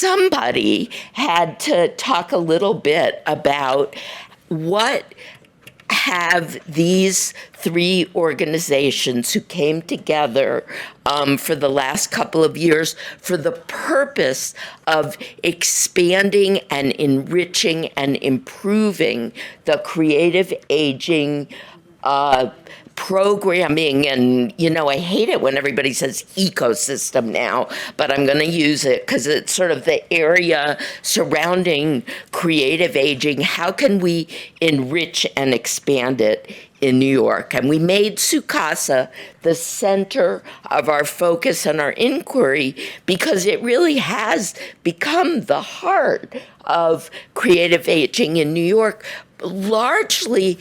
somebody had to talk a little bit about what have these three organizations who came together for the last couple of years for the purpose of expanding and enriching and improving the creative aging programming. And, I hate it when everybody says ecosystem now, but I'm going to use it because it's sort of the area surrounding creative aging. How can we enrich and expand it in New York? And we made Sukasa the center of our focus and our inquiry because it really has become the heart of creative aging in New York, largely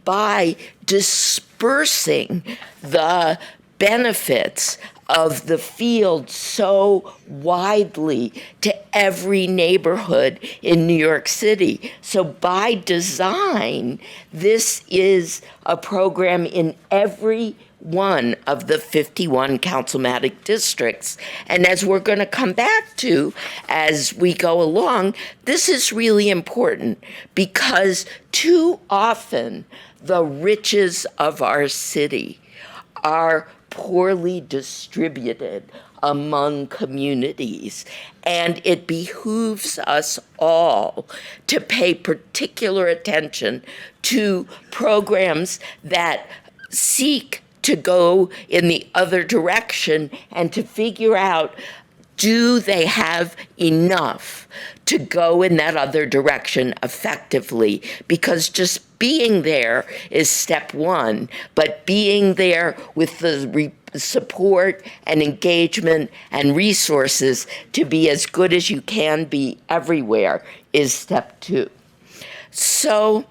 by dispersing the benefits of the field so widely to every neighborhood in New York City. So by design, this is a program in every one of the 51 councilmatic districts. And as we're going to come back to as we go along, this is really important because too often the riches of our city are poorly distributed among communities. And it behooves us all to pay particular attention to programs that seek to go in the other direction and to figure out, do they have enough to go in that other direction effectively? Because just being there is step one, but being there with the support and engagement and resources to be as good as you can be everywhere is step two. So,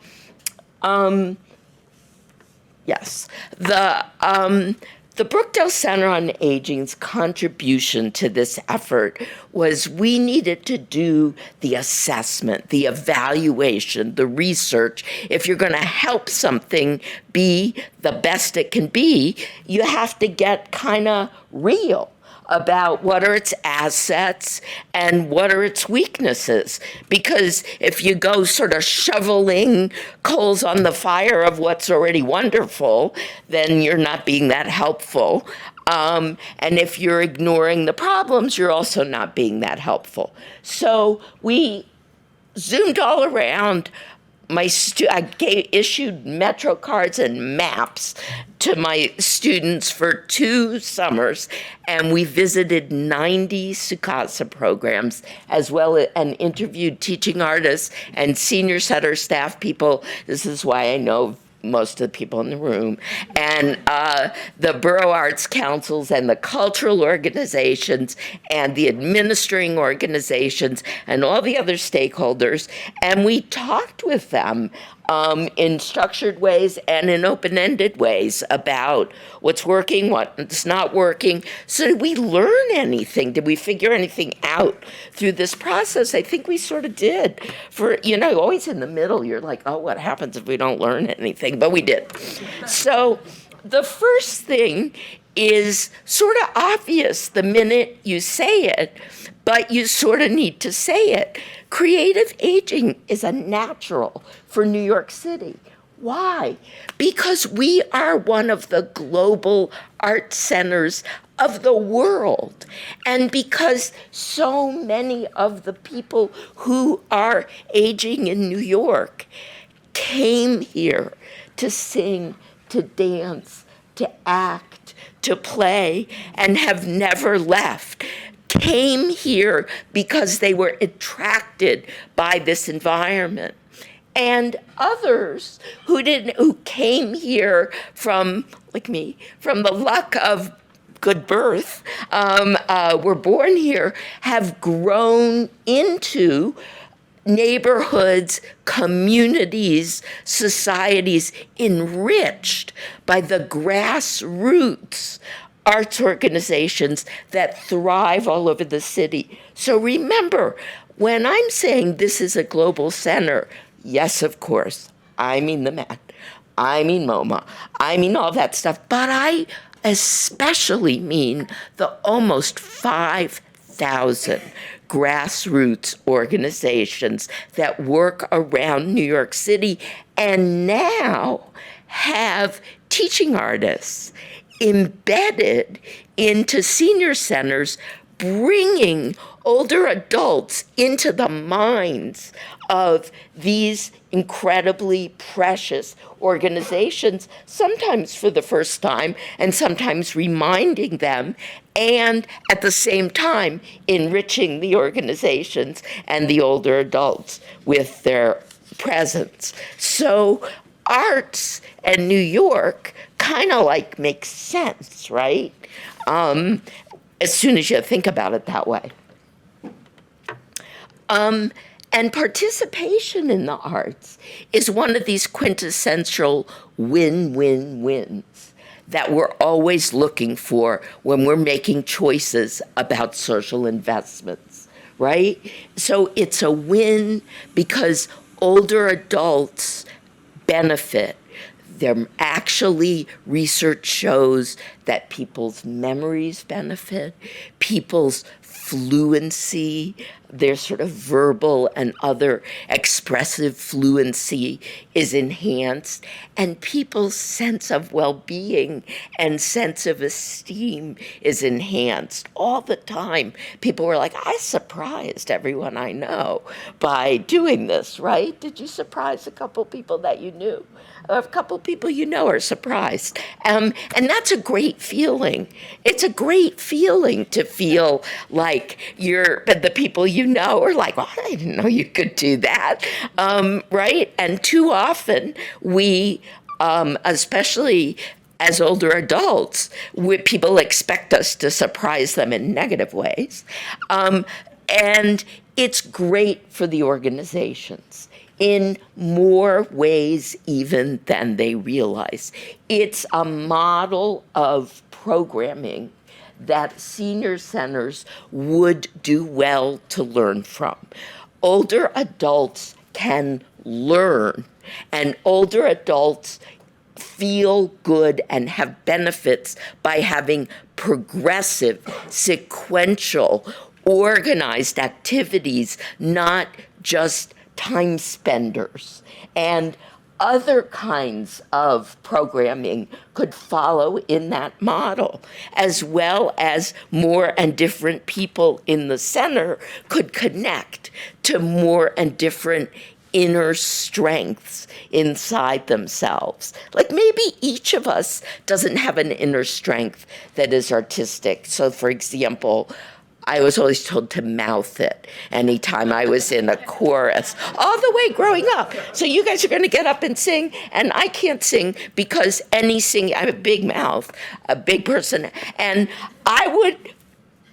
yes, the Brookdale Center on Aging's contribution to this effort was we needed to do the assessment, the evaluation, the research. If you're going to help something be the best it can be, you have to get kind of real about what are its assets and what are its weaknesses. Because if you go sort of shoveling coals on the fire of what's already wonderful, then you're not being that helpful. And if you're ignoring the problems, you're also not being that helpful. So we zoomed all around. Issued Metro cards and maps to my students for 2 summers, and we visited 90 Sukasa programs, as well as, and interviewed teaching artists and senior center staff people. This is why I know most of the people in the room, and the borough arts councils and the cultural organizations and the administering organizations and all the other stakeholders. And we talked with them in structured ways and in open-ended ways about what's working, what's not working. So did we learn anything? Did we figure anything out through this process? I think we sort of did. For, always in the middle, you're like, oh, what happens if we don't learn anything? But we did. So the first thing is sort of obvious the minute you say it, but you sort of need to say it. Creative aging is a natural for New York City. Why? Because we are one of the global art centers of the world. And because so many of the people who are aging in New York came here to sing, to dance, to act, to play, and have never left, came here because they were attracted by this environment. And others who came here from, like me, from the luck of good birth, were born here, have grown into neighborhoods, communities, societies enriched by the grassroots arts organizations that thrive all over the city. So remember, when I'm saying this is a global center, yes, of course, I mean the Met, I mean MoMA, I mean all that stuff, but I especially mean the almost 5,000 1,000 grassroots organizations that work around New York City and now have teaching artists embedded into senior centers, bringing older adults into the minds of these incredibly precious organizations, sometimes for the first time, and sometimes reminding them, and at the same time enriching the organizations and the older adults with their presence. So arts and New York kind of like makes sense, right? As soon as you think about it that way. And participation in the arts is one of these quintessential win-win-wins that we're always looking for when we're making choices about social investments, right? So it's a win because older adults benefit. Actually, research shows that people's memories benefit, people's fluency, their sort of verbal and other expressive fluency is enhanced, and people's sense of well-being and sense of esteem is enhanced all the time. People were like, I surprised everyone I know by doing this, right? Did you surprise a couple people that you knew? A couple people you know are surprised. And that's a great feeling. It's a great feeling to feel like the people you know are like, well, I didn't know you could do that, right? And too often we, especially as older adults, people expect us to surprise them in negative ways. And it's great for the organizations in more ways even than they realize. It's a model of programming that senior centers would do well to learn from. Older adults can learn, and older adults feel good and have benefits by having progressive, sequential, organized activities, not just time spenders. And other kinds of programming could follow in that model, as well as more and different people in the center could connect to more and different inner strengths inside themselves. Like maybe each of us doesn't have an inner strength that is artistic. So for example, I was always told to mouth it anytime I was in a chorus, all the way growing up. So you guys are going to get up and sing, and I can't sing because any singing, I have a big mouth, a big person, and I would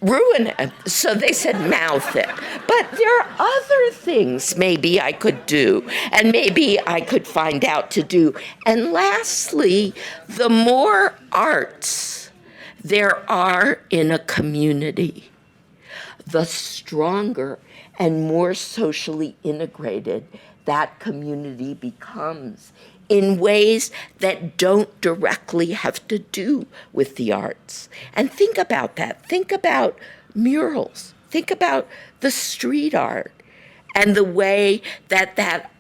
ruin it. So they said mouth it. But there are other things maybe I could do, and maybe I could find out to do. And lastly, the more arts there are in a community, the stronger and more socially integrated that community becomes in ways that don't directly have to do with the arts. And think about that. Think about murals. Think about the street art and the way that that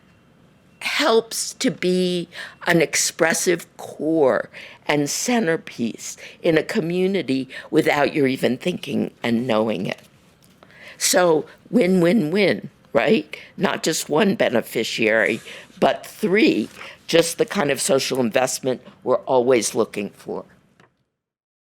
helps to be an expressive core and centerpiece in a community without your even thinking and knowing it. So win-win-win, right? Not just one beneficiary, but three, just the kind of social investment we're always looking for.